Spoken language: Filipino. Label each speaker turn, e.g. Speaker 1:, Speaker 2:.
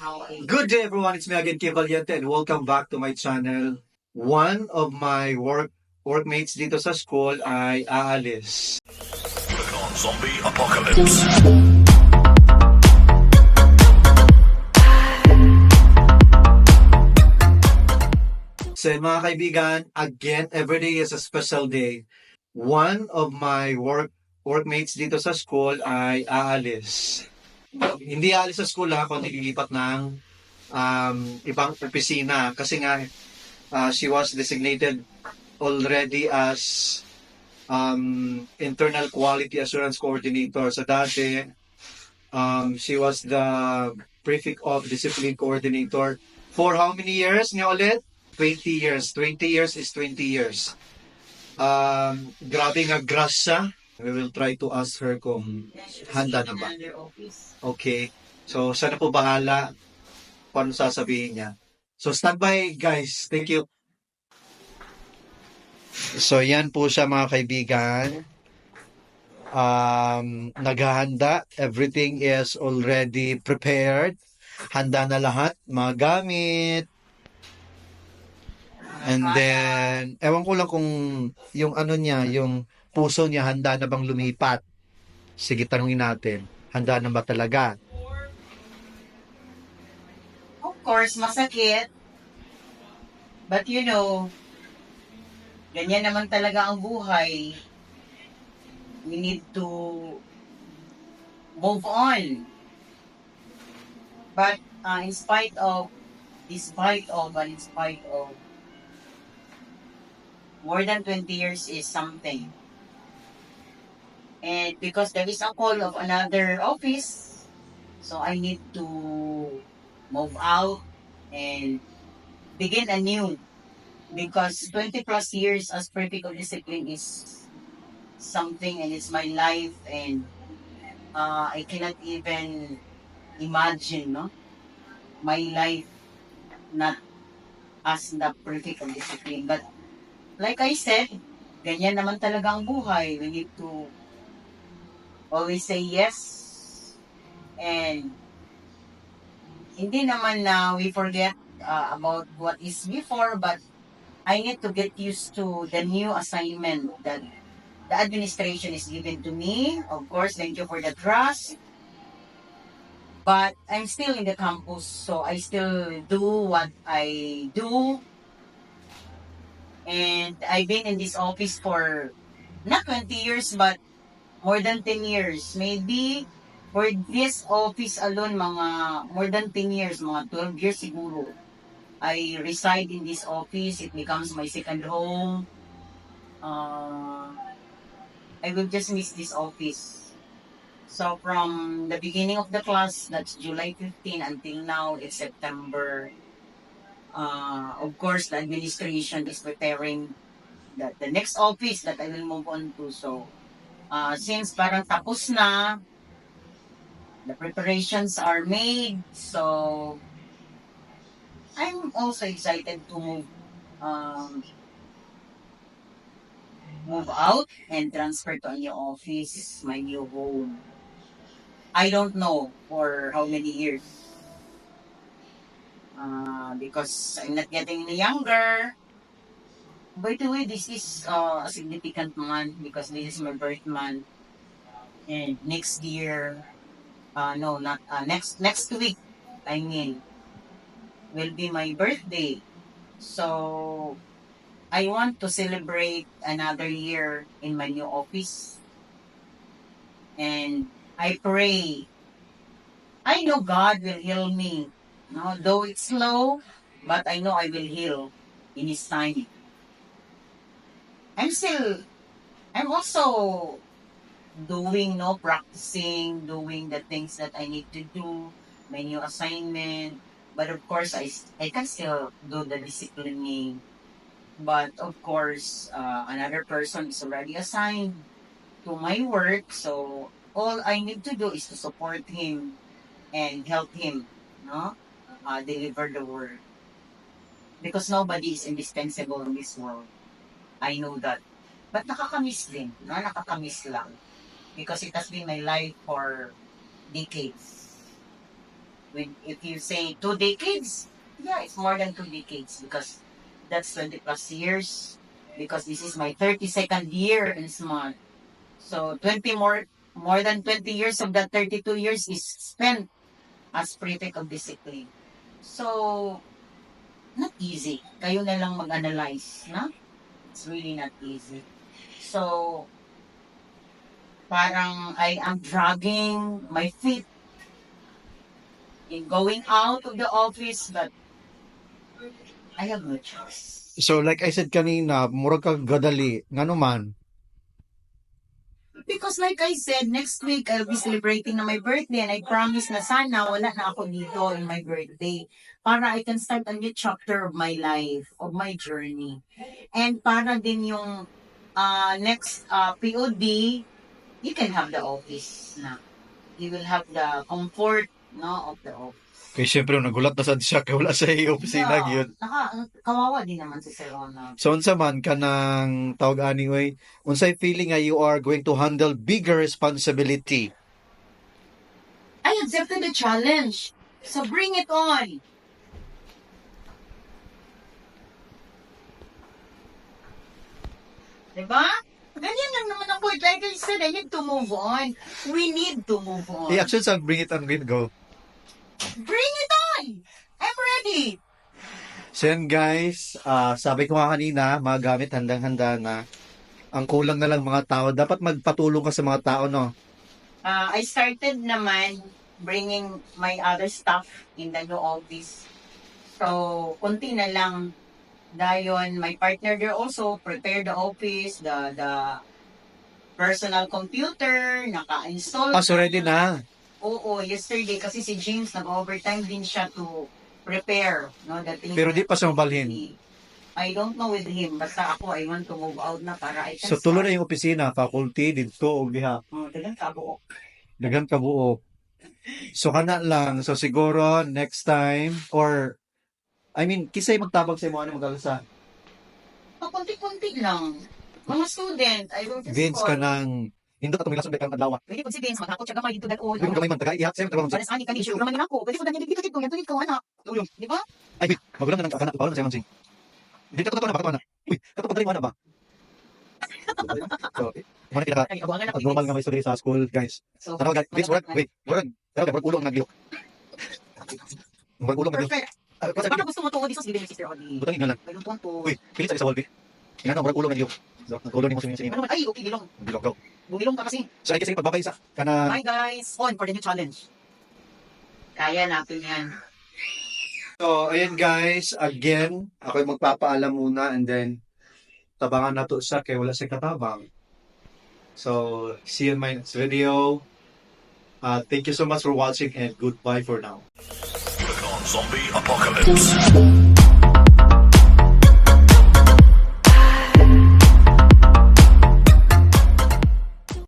Speaker 1: Good day everyone, it's me again, Kim Valiente, and welcome back to my channel. One of my workmates dito sa school ay aalis.
Speaker 2: On zombie apocalypse.
Speaker 1: So mga kaibigan, again, every day is a special day. One of my workmates dito sa school ay aalis. Hindi aalis sa school kundi lilipat ng ibang opisina kasi nga she was designated already as internal quality assurance coordinator. So dati, she was the prefect of discipline coordinator for how many years nga ulit? 20 years. 20 years is 20 years. Grabe nga grasya. We will try to ask her kung handa na ba. Okay. So, siya na po bahala paano sasabihin niya. So, stand by guys. Thank you. So, yan po siya mga kaibigan. Naghahanda. Everything is already prepared. Handa na lahat. Mga gamit. And then, ewan ko lang kung yung ano niya, yung puso niya, handa na bang lumipat? Sige, tanungin natin. Handa na ba talaga?
Speaker 3: Of course, masakit. But you know, ganyan naman talaga ang buhay. We need to move on. But in spite of more than 20 years is something. And because there is a call of another office, so I need to move out and begin anew. Because 20 plus years as prefect of discipline is something, and it's my life, and I cannot even imagine my life not as the prefect of discipline. But like I said, ganyan naman talaga ang buhay. We need to always say yes, and hindi naman na we forget about what is before, but I need to get used to the new assignment that the administration is given to me. Of course, thank you for the trust. But I'm still in the campus, so I still do what I do. And I've been in this office for not 20 years, but more than 10 years. Maybe for this office alone, mga more than 10 years, mga 12 years siguro. I reside in this office. It becomes my second home. I will just miss this office. So from the beginning of the class, that's July 15, until now, it's September. Of course, the administration is preparing the next office that I will move on to. So since parang tapos na, the preparations are made. So I'm also excited to move out and transfer to a new office, my new home. I don't know for how many years. Because I'm not getting any younger. By the way, this is a significant month because this is my birth month. And next year, next week, I mean, will be my birthday. So I want to celebrate another year in my new office. And I pray. I know God will heal me. No, though it's slow, but I know I will heal in His time. I'm also practicing, doing the things that I need to do, my new assignment. But of course, I can still do the disciplining. But of course, another person is already assigned to my work. So all I need to do is to support him and help him, deliver the word. Because nobody is indispensable in this world. I know that. But nakakamiss din. Nakakamiss lang. Because it has been my life for decades. if you say 2 decades, yeah, it's more than 2 decades because that's 20 plus years. Because this is my 32nd year in SMART. So 20 more than 20 years of that 32 years is spent as prefect of discipline. So, not easy. Kayo na lang mag-analyze, na? It's really not easy. So, parang I am dragging my feet in going out of the office, but I have no choice.
Speaker 1: So like I said kanina, murag ka gadali, ngano man.
Speaker 3: Because like I said, next week I'll be celebrating na my birthday and I promise na sana wala na ako dito in my birthday para I can start a new chapter of my life, of my journey. And para din yung next POD, you can have the office na. You will have the comfort no of the office.
Speaker 1: Kay syempre nagulat na sad siya kay wala sa iyo opisina gyud.
Speaker 3: Kawawa din naman si Sir Ronald.
Speaker 1: So unsa man kanang tawag ani oy, unsay feeling nga you are going to handle bigger responsibility?
Speaker 3: I accepted the challenge. So bring it on. Diba? Ganyan lang naman ako. Like I said, I need to move on. We need to move on.
Speaker 1: I-action sa bring it on, Green, go.
Speaker 3: Bring it on! I'm ready!
Speaker 1: So yan guys, sabi ko nga kanina, mga gamit handang-handa na. Ang kulang na lang mga tao, dapat magpatulong ka sa mga tao, no?
Speaker 3: I started naman bringing my other stuff in the new office. So, konti na lang. Dayon, my partner there also prepared the office, the personal computer, naka-install.
Speaker 1: So ready na.
Speaker 3: Oo, yesterday kasi si James nag-overtime din siya to prepare, no, the things.
Speaker 1: Pero di pa siya mabalhin.
Speaker 3: I don't know with him, basta ako I want to move out na para I can
Speaker 1: So tulo na yung opisina, faculty, dito, o diha.
Speaker 3: Dagan ka buo.
Speaker 1: Dagan kabuo. So kana lang, so siguro next time, or, I mean, kisay magtabag sa mo, ano magalasa?
Speaker 3: Kunti-kunti lang. Mga student, I will just
Speaker 1: Vince
Speaker 3: call.
Speaker 1: ka ng, hindi ka tumilason kang adlaw.
Speaker 3: Pwede po si Vince, maghakot siya gamay dito dal-on.
Speaker 1: Hindi ko kamay man, taga ihat, sa'yo, trabaho
Speaker 3: Para sa akin, kani, sure naman yun ako. Pwede ko ganyan dito, yan tuwid ko, anak.
Speaker 1: Tulong.
Speaker 3: Di ba?
Speaker 1: Ay, wait, magulang na ng kakana, bawal na sa'yo, Mansing. Hindi ka totoo na, bakit na? Uy, katotoo pa rin mo na ba? So, mana kita
Speaker 3: Ay, abuangan ako.
Speaker 1: normal nga may story sa school, guys.
Speaker 3: So,
Speaker 1: Tanaw, guys, Vince, wag, wag ulo ang nagliyok. Wag ulo ang nagliyok.
Speaker 3: perfect. Baka gusto mo to, this was given ni Sister Audie.
Speaker 1: Butang nga lang.
Speaker 3: I don't want to.
Speaker 1: Uy, pilit sa Walby. Nga na, wag ulo ang nagliyok. So, nag-ulo ni mo sa
Speaker 3: Ano naman, ay, okay, gilong.
Speaker 1: Bilog daw.
Speaker 3: Bumilong ka kasi.
Speaker 1: So, ay kasi pagbabay sa, kana,
Speaker 3: Hi guys, on for the new challenge. Kaya natin yan.
Speaker 1: so, ayan guys, again, ako yung magpapaalam muna and then, tabangan na to siya kaya wala siya katabang. So, see you in my next video. Thank you so much for watching and goodbye for now.
Speaker 2: Click on Zombie Apocalypse.